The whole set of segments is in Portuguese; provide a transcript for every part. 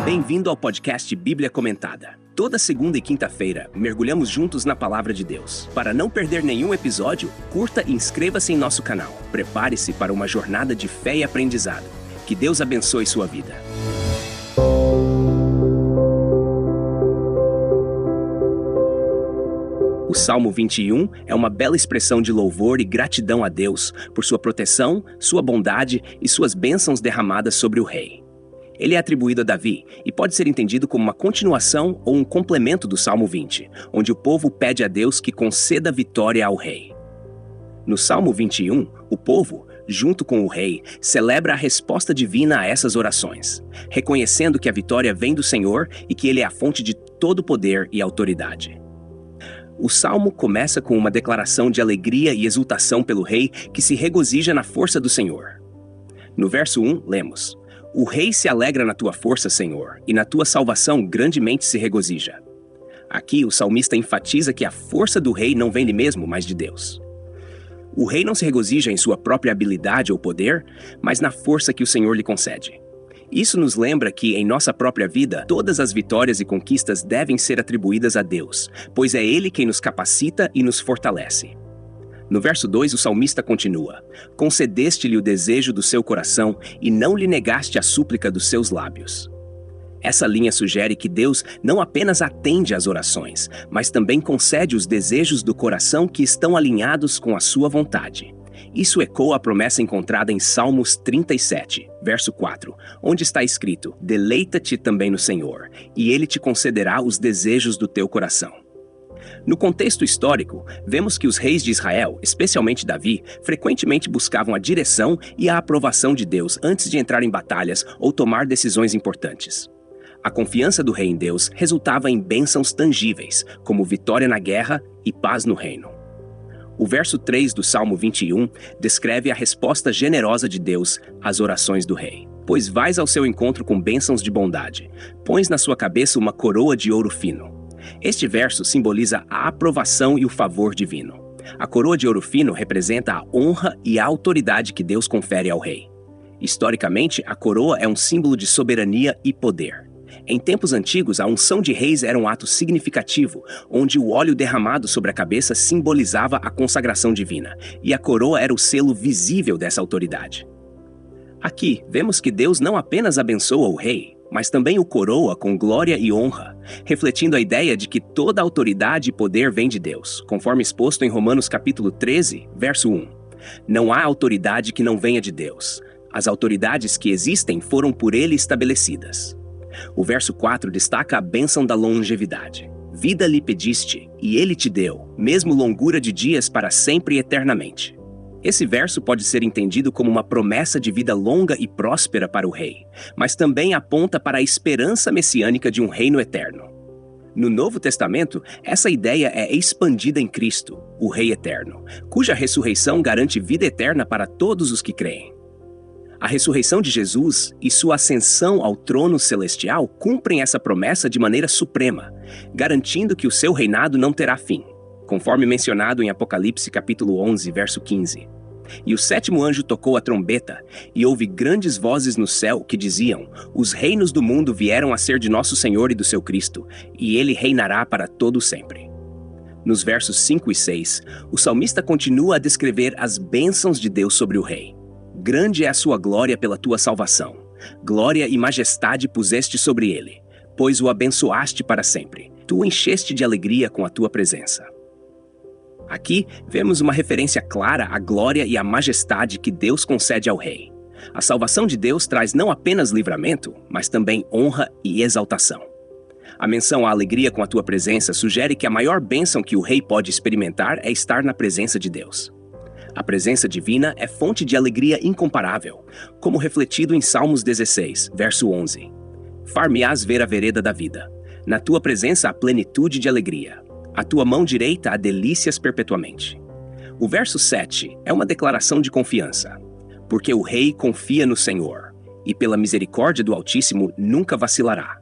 Bem-vindo ao podcast Bíblia Comentada. Toda segunda e quinta-feira, mergulhamos juntos na Palavra de Deus. Para não perder nenhum episódio, curta e inscreva-se em nosso canal. Prepare-se para uma jornada de fé e aprendizado. Que Deus abençoe sua vida. O Salmo 21 é uma bela expressão de louvor e gratidão a Deus por sua proteção, sua bondade e suas bênçãos derramadas sobre o rei. Ele é atribuído a Davi e pode ser entendido como uma continuação ou um complemento do Salmo 20, onde o povo pede a Deus que conceda vitória ao rei. No Salmo 21, o povo, junto com o rei, celebra a resposta divina a essas orações, reconhecendo que a vitória vem do Senhor e que Ele é a fonte de todo poder e autoridade. O Salmo começa com uma declaração de alegria e exultação pelo rei que se regozija na força do Senhor. No verso 1, lemos: O rei se alegra na tua força, Senhor, e na tua salvação grandemente se regozija. Aqui o salmista enfatiza que a força do rei não vem dele mesmo, mas de Deus. O rei não se regozija em sua própria habilidade ou poder, mas na força que o Senhor lhe concede. Isso nos lembra que, em nossa própria vida, todas as vitórias e conquistas devem ser atribuídas a Deus, pois é Ele quem nos capacita e nos fortalece. No verso 2, o salmista continua: Concedeste-lhe o desejo do seu coração e não lhe negaste a súplica dos seus lábios. Essa linha sugere que Deus não apenas atende às orações, mas também concede os desejos do coração que estão alinhados com a sua vontade. Isso ecoa a promessa encontrada em Salmos 37, verso 4, onde está escrito: Deleita-te também no Senhor, e Ele te concederá os desejos do teu coração. No contexto histórico, vemos que os reis de Israel, especialmente Davi, frequentemente buscavam a direção e a aprovação de Deus antes de entrar em batalhas ou tomar decisões importantes. A confiança do rei em Deus resultava em bênçãos tangíveis, como vitória na guerra e paz no reino. O verso 3 do Salmo 21 descreve a resposta generosa de Deus às orações do rei. Pois vais ao seu encontro com bênçãos de bondade, pões na sua cabeça uma coroa de ouro fino. Este verso simboliza a aprovação e o favor divino. A coroa de ouro fino representa a honra e a autoridade que Deus confere ao rei. Historicamente, a coroa é um símbolo de soberania e poder. Em tempos antigos, a unção de reis era um ato significativo, onde o óleo derramado sobre a cabeça simbolizava a consagração divina, e a coroa era o selo visível dessa autoridade. Aqui, vemos que Deus não apenas abençoa o rei, mas também o coroa com glória e honra, refletindo a ideia de que toda autoridade e poder vem de Deus, conforme exposto em Romanos capítulo 13, verso 1. Não há autoridade que não venha de Deus. As autoridades que existem foram por Ele estabelecidas. O verso 4 destaca a bênção da longevidade. Vida lhe pediste, e Ele te deu, mesmo longura de dias para sempre e eternamente. Esse verso pode ser entendido como uma promessa de vida longa e próspera para o rei, mas também aponta para a esperança messiânica de um reino eterno. No Novo Testamento, essa ideia é expandida em Cristo, o Rei Eterno, cuja ressurreição garante vida eterna para todos os que creem. A ressurreição de Jesus e sua ascensão ao trono celestial cumprem essa promessa de maneira suprema, garantindo que o seu reinado não terá fim, conforme mencionado em Apocalipse capítulo 11, verso 15. E o sétimo anjo tocou a trombeta, e houve grandes vozes no céu que diziam: Os reinos do mundo vieram a ser de nosso Senhor e do seu Cristo, e ele reinará para todo sempre. Nos versos 5 e 6, o salmista continua a descrever as bênçãos de Deus sobre o rei. Grande é a sua glória pela tua salvação. Glória e majestade puseste sobre ele, pois o abençoaste para sempre. Tu o encheste de alegria com a tua presença. Aqui, vemos uma referência clara à glória e à majestade que Deus concede ao rei. A salvação de Deus traz não apenas livramento, mas também honra e exaltação. A menção à alegria com a tua presença sugere que a maior bênção que o rei pode experimentar é estar na presença de Deus. A presença divina é fonte de alegria incomparável, como refletido em Salmos 16, verso 11. Far-me-ás ver a vereda da vida. Na tua presença há plenitude de alegria. A tua mão direita há delícias perpetuamente. O verso 7 é uma declaração de confiança. Porque o rei confia no Senhor, e pela misericórdia do Altíssimo nunca vacilará.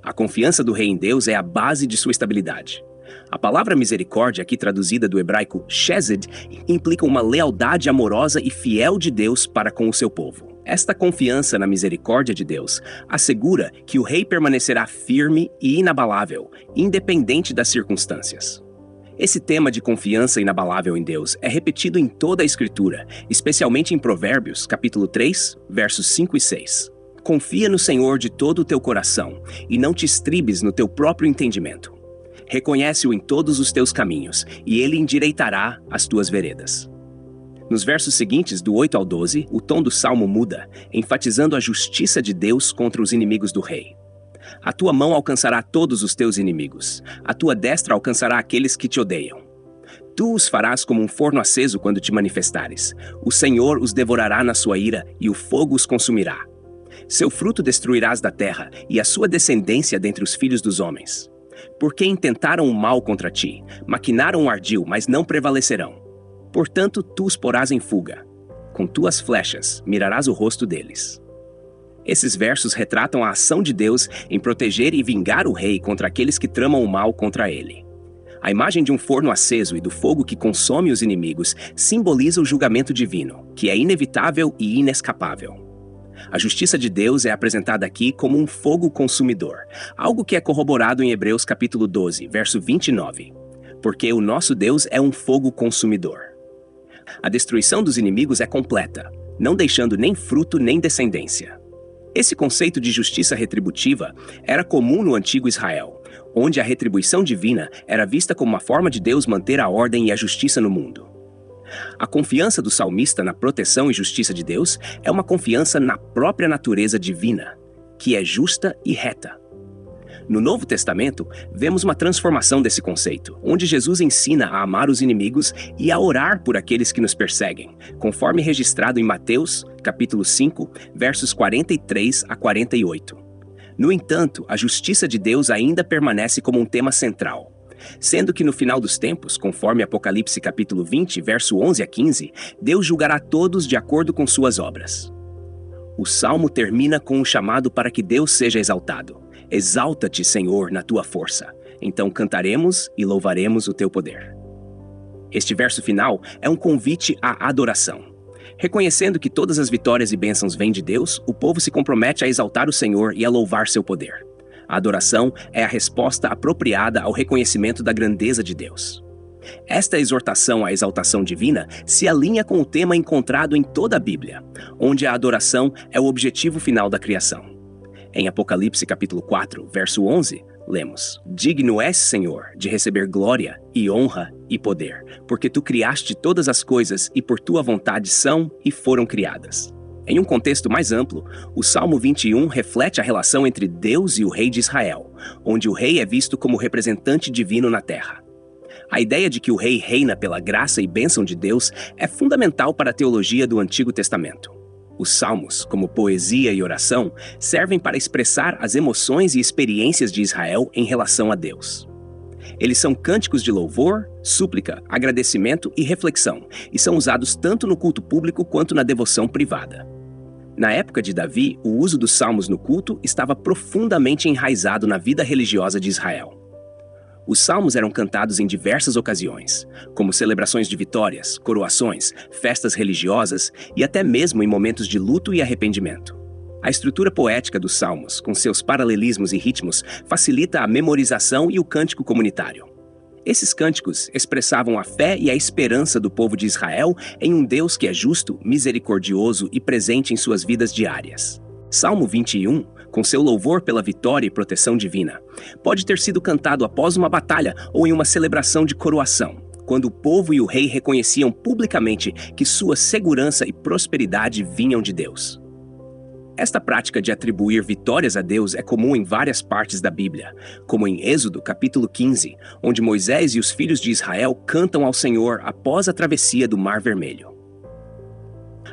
A confiança do rei em Deus é a base de sua estabilidade. A palavra misericórdia, aqui traduzida do hebraico chesed, implica uma lealdade amorosa e fiel de Deus para com o seu povo. Esta confiança na misericórdia de Deus assegura que o rei permanecerá firme e inabalável, independente das circunstâncias. Esse tema de confiança inabalável em Deus é repetido em toda a Escritura, especialmente em Provérbios, capítulo 3, versos 5 e 6. Confia no Senhor de todo o teu coração e não te estribes no teu próprio entendimento. Reconhece-o em todos os teus caminhos e ele endireitará as tuas veredas. Nos versos seguintes, do 8 ao 12, o tom do salmo muda, enfatizando a justiça de Deus contra os inimigos do rei. A tua mão alcançará todos os teus inimigos, a tua destra alcançará aqueles que te odeiam. Tu os farás como um forno aceso quando te manifestares. O Senhor os devorará na sua ira e o fogo os consumirá. Seu fruto destruirás da terra e a sua descendência dentre os filhos dos homens. Porque intentaram o mal contra ti, maquinaram o ardil, mas não prevalecerão. Portanto, tu os porás em fuga. Com tuas flechas, mirarás o rosto deles. Esses versos retratam a ação de Deus em proteger e vingar o rei contra aqueles que tramam o mal contra ele. A imagem de um forno aceso e do fogo que consome os inimigos simboliza o julgamento divino, que é inevitável e inescapável. A justiça de Deus é apresentada aqui como um fogo consumidor, algo que é corroborado em Hebreus capítulo 12, verso 29. Porque o nosso Deus é um fogo consumidor. A destruição dos inimigos é completa, não deixando nem fruto nem descendência. Esse conceito de justiça retributiva era comum no antigo Israel, onde a retribuição divina era vista como uma forma de Deus manter a ordem e a justiça no mundo. A confiança do salmista na proteção e justiça de Deus é uma confiança na própria natureza divina, que é justa e reta. No Novo Testamento, vemos uma transformação desse conceito, onde Jesus ensina a amar os inimigos e a orar por aqueles que nos perseguem, conforme registrado em Mateus, capítulo 5, versos 43 a 48. No entanto, a justiça de Deus ainda permanece como um tema central, sendo que no final dos tempos, conforme Apocalipse capítulo 20, verso 11 a 15, Deus julgará todos de acordo com suas obras. O Salmo termina com um chamado para que Deus seja exaltado. Exalta-te, Senhor, na tua força. Então cantaremos e louvaremos o teu poder. Este verso final é um convite à adoração. Reconhecendo que todas as vitórias e bênçãos vêm de Deus, o povo se compromete a exaltar o Senhor e a louvar seu poder. A adoração é a resposta apropriada ao reconhecimento da grandeza de Deus. Esta exortação à exaltação divina se alinha com o tema encontrado em toda a Bíblia, onde a adoração é o objetivo final da criação. Em Apocalipse capítulo 4, verso 11, lemos: Digno és, Senhor, de receber glória e honra e poder, porque tu criaste todas as coisas e por tua vontade são e foram criadas. Em um contexto mais amplo, o Salmo 21 reflete a relação entre Deus e o rei de Israel, onde o rei é visto como representante divino na terra. A ideia de que o rei reina pela graça e bênção de Deus é fundamental para a teologia do Antigo Testamento. Os salmos, como poesia e oração, servem para expressar as emoções e experiências de Israel em relação a Deus. Eles são cânticos de louvor, súplica, agradecimento e reflexão, e são usados tanto no culto público quanto na devoção privada. Na época de Davi, o uso dos salmos no culto estava profundamente enraizado na vida religiosa de Israel. Os salmos eram cantados em diversas ocasiões, como celebrações de vitórias, coroações, festas religiosas e até mesmo em momentos de luto e arrependimento. A estrutura poética dos salmos, com seus paralelismos e ritmos, facilita a memorização e o cântico comunitário. Esses cânticos expressavam a fé e a esperança do povo de Israel em um Deus que é justo, misericordioso e presente em suas vidas diárias. Salmo 21, com seu louvor pela vitória e proteção divina, pode ter sido cantado após uma batalha ou em uma celebração de coroação, quando o povo e o rei reconheciam publicamente que sua segurança e prosperidade vinham de Deus. Esta prática de atribuir vitórias a Deus é comum em várias partes da Bíblia, como em Êxodo capítulo 15, onde Moisés e os filhos de Israel cantam ao Senhor após a travessia do Mar Vermelho.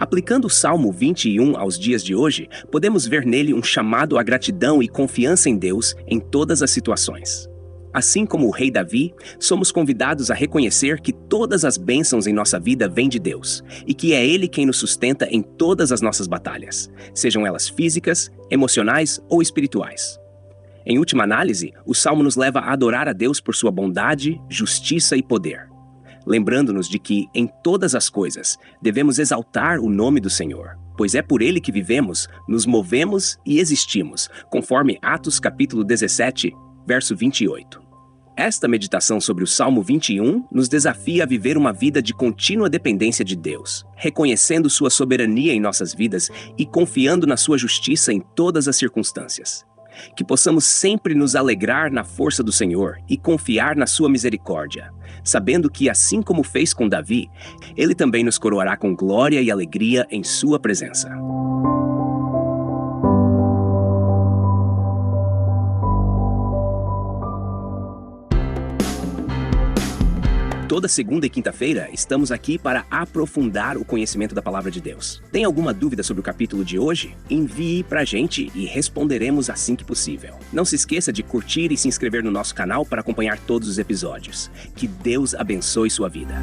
Aplicando o Salmo 21 aos dias de hoje, podemos ver nele um chamado à gratidão e confiança em Deus em todas as situações. Assim como o rei Davi, somos convidados a reconhecer que todas as bênçãos em nossa vida vêm de Deus e que é Ele quem nos sustenta em todas as nossas batalhas, sejam elas físicas, emocionais ou espirituais. Em última análise, o Salmo nos leva a adorar a Deus por sua bondade, justiça e poder. lembrando-nos de que, em todas as coisas, devemos exaltar o nome do Senhor, pois é por ele que vivemos, nos movemos e existimos, conforme Atos capítulo 17, verso 28. Esta meditação sobre o Salmo 21 nos desafia a viver uma vida de contínua dependência de Deus, reconhecendo sua soberania em nossas vidas e confiando na sua justiça em todas as circunstâncias. Que possamos sempre nos alegrar na força do Senhor e confiar na sua misericórdia, sabendo que, assim como fez com Davi, ele também nos coroará com glória e alegria em sua presença. Toda segunda e quinta-feira estamos aqui para aprofundar o conhecimento da Palavra de Deus. Tem alguma dúvida sobre o capítulo de hoje? Envie pra gente e responderemos assim que possível. Não se esqueça de curtir e se inscrever no nosso canal para acompanhar todos os episódios. Que Deus abençoe sua vida.